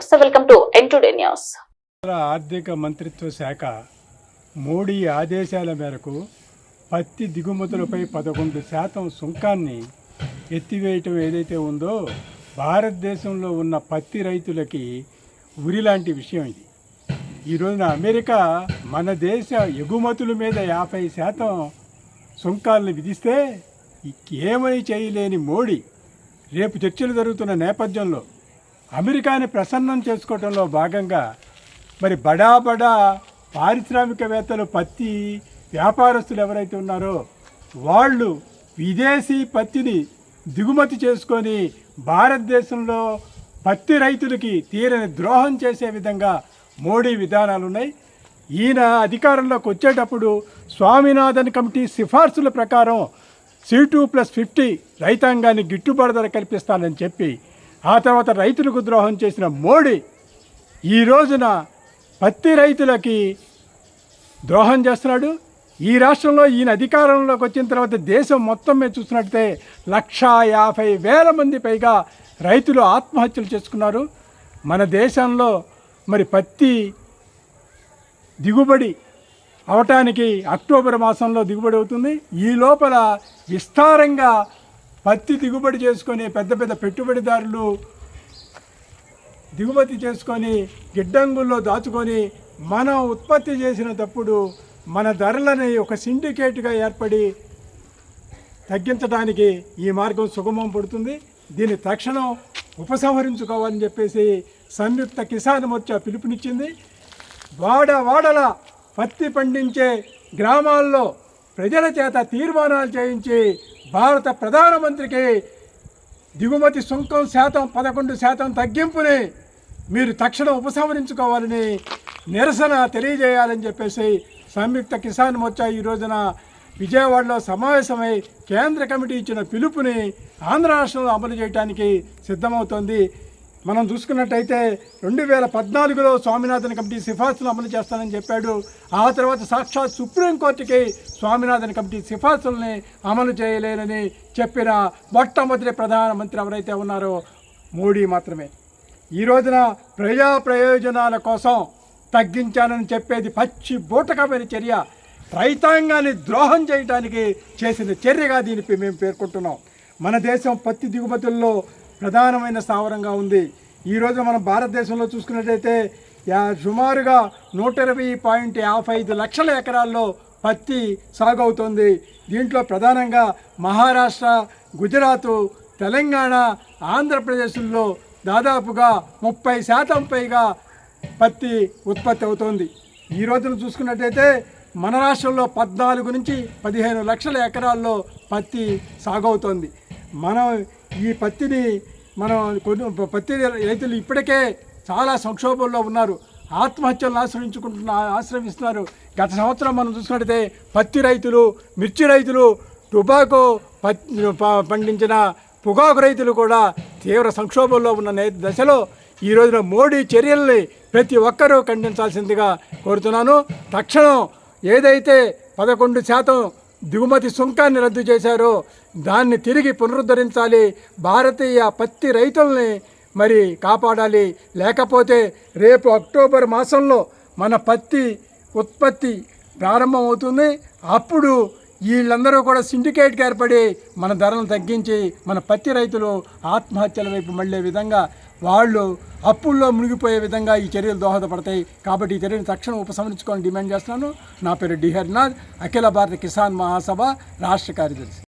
So welcome to NToday news. ఆర్థిక మంత్రిత్వ శాఖ మోడీ ఆదేశాల మేరకు పత్తి దిగుమతులపై 11% సుంకాన్ని ఎత్తివేయటం ఏదైతే ఉందో భారతదేశంలో ఉన్న పత్తి రైతులకి ఉరి లాంటి విషయం ఇది. ఈ రోజున అమెరికా మన దేశ ఎగుమతుల మీద 50% సుంకాలను విధిస్తే ఏమీ చేయలేని మోడీ రేపు చర్చలు జరుగుతున్న నేపథ్యంలో అమెరికాని ప్రసన్నం చేసుకోవడంలో భాగంగా మరి బడా పారిశ్రామికవేత్తలు పత్తి వ్యాపారస్తులు ఎవరైతే ఉన్నారో వాళ్ళు విదేశీ పత్తిని దిగుమతి చేసుకొని భారతదేశంలో పత్తి రైతులకి తీరని ద్రోహం చేసే విధంగా మోడీ విధానాలు ఉన్నాయి. ఈయన అధికారంలోకి వచ్చేటప్పుడు స్వామినాథన్ కమిటీ సిఫార్సుల ప్రకారం C2+50 రైతాంగాన్ని గిట్టుబాటు ధర కల్పిస్తానని చెప్పి ఆ తర్వాత రైతులకు ద్రోహం చేసిన మోడీ ఈ రోజున పత్తి రైతులకి ద్రోహం చేస్తున్నాడు. ఈ రాష్ట్రంలో ఈయన అధికారంలోకి వచ్చిన తర్వాత దేశం మొత్తం మీద చూసినట్లయితే 150,000 మంది పైగా రైతులు ఆత్మహత్యలు చేసుకున్నారు. మన దేశంలో మరి పత్తి దిగుబడి అవటానికి అక్టోబర్ మాసంలో దిగుబడి అవుతుంది. ఈ లోపల విస్తారంగా పత్తి దిగుబడి చేసుకొని పెద్ద పెట్టుబడిదారులు దిగుమతి చేసుకొని గిడ్డంగుల్లో దాచుకొని మనం ఉత్పత్తి చేసినప్పుడు మన ధరలని ఒక సిండికేట్గా ఏర్పడి తగ్గించడానికి ఈ మార్గం సుగమం పడుతుంది. దీన్ని తక్షణం ఉపసంహరించుకోవాలని చెప్పేసి సంయుక్త కిసాన్ మోర్చా పిలుపునిచ్చింది. వాడల పత్తి పండించే గ్రామాల్లో ప్రజల చేత తీర్మానాలు చేయించి భారత ప్రధానమంత్రికి దిగుమతి సుంకం 11% తగ్గింపుని మీరు తక్షణం ఉపసంహరించుకోవాలని నిరసన తెలియజేయాలని చెప్పేసి సంయుక్త కిసాన్ మోర్చా ఈ రోజున విజయవాడలో సమావేశమై కేంద్ర కమిటీ ఇచ్చిన పిలుపుని ఆంధ్ర రాష్ట్రంలో అమలు చేయడానికి సిద్ధమవుతోంది. మనం చూసుకున్నట్టయితే 2014లో స్వామినాథన్ కమిటీ సిఫార్సులు అమలు చేస్తానని చెప్పాడు. ఆ తర్వాత సాక్షాత్ సుప్రీంకోర్టుకి స్వామినాథన్ కమిటీ సిఫార్సుల్ని అమలు చేయలేనని చెప్పిన మొట్టమొదటి ప్రధానమంత్రి ఎవరైతే ఉన్నారో మోడీ మాత్రమే. ఈ రోజున ప్రజా ప్రయోజనాల కోసం తగ్గించానని చెప్పేది పచ్చి బూటకమైన చర్య. రైతాంగాన్ని ద్రోహం చేయడానికి చేసిన చర్యగా దీనికి మేము పేర్కొంటున్నాం. మన దేశం పత్తి దిగుమతుల్లో ప్రధానమైన స్థావరంగా ఉంది. ఈరోజు మనం భారతదేశంలో చూసుకున్నట్టయితే సుమారుగా 120.55 లక్షల ఎకరాల్లో పత్తి సాగు అవుతుంది. దీంట్లో ప్రధానంగా మహారాష్ట్ర, గుజరాత్, తెలంగాణ, ఆంధ్రప్రదేశ్లో దాదాపుగా 30% పైగా పత్తి ఉత్పత్తి అవుతుంది. ఈ రోజున చూసుకున్నట్టయితే మన రాష్ట్రంలో 14 నుంచి 15 లక్షల ఎకరాల్లో పత్తి సాగు అవుతుంది. మనం ఈ పత్తిని పత్తి రైతులు ఇప్పటికే చాలా సంక్షోభంలో ఉన్నారు. ఆత్మహత్యలను ఆశ్రయిస్తున్నారు. గత సంవత్సరం మనం చూసుకున్నట్టయితే పత్తి రైతులు, మిర్చి రైతులు, టొబాకో పండించిన పొగాకు రైతులు కూడా తీవ్ర సంక్షోభంలో ఉన్న దశలో ఈ రోజున మోడీ చర్యల్ని ప్రతి ఒక్కరూ ఖండించాల్సిందిగా కోరుతున్నాను. తక్షణం ఏదైతే 11% దిగుమతి సుంకాన్ని రద్దు చేశారో దాన్ని తిరిగి పునరుద్ధరించాలి. భారతీయ పత్తి రైతుల్ని మరి కాపాడాలి. లేకపోతే రేపు అక్టోబర్ మాసంలో మన పత్తి ఉత్పత్తి ప్రారంభమవుతుంది. అప్పుడు వీళ్ళందరూ కూడా సిండికేట్గా ఏర్పడి మన ధరలను తగ్గించి మన పత్తి రైతులు ఆత్మహత్యల వైపు మళ్ళే విధంగా, వాళ్ళు అప్పుల్లో మునిగిపోయే విధంగా ఈ చర్యలు దోహదపడతాయి. కాబట్టి ఈ చర్యను తక్షణం ఉపసంహరించుకోవాలని డిమాండ్ చేస్తున్నాను. నా పేరు డి హరినాథ్, అఖిల భారత కిసాన్ మహాసభ రాష్ట్ర కార్యదర్శి.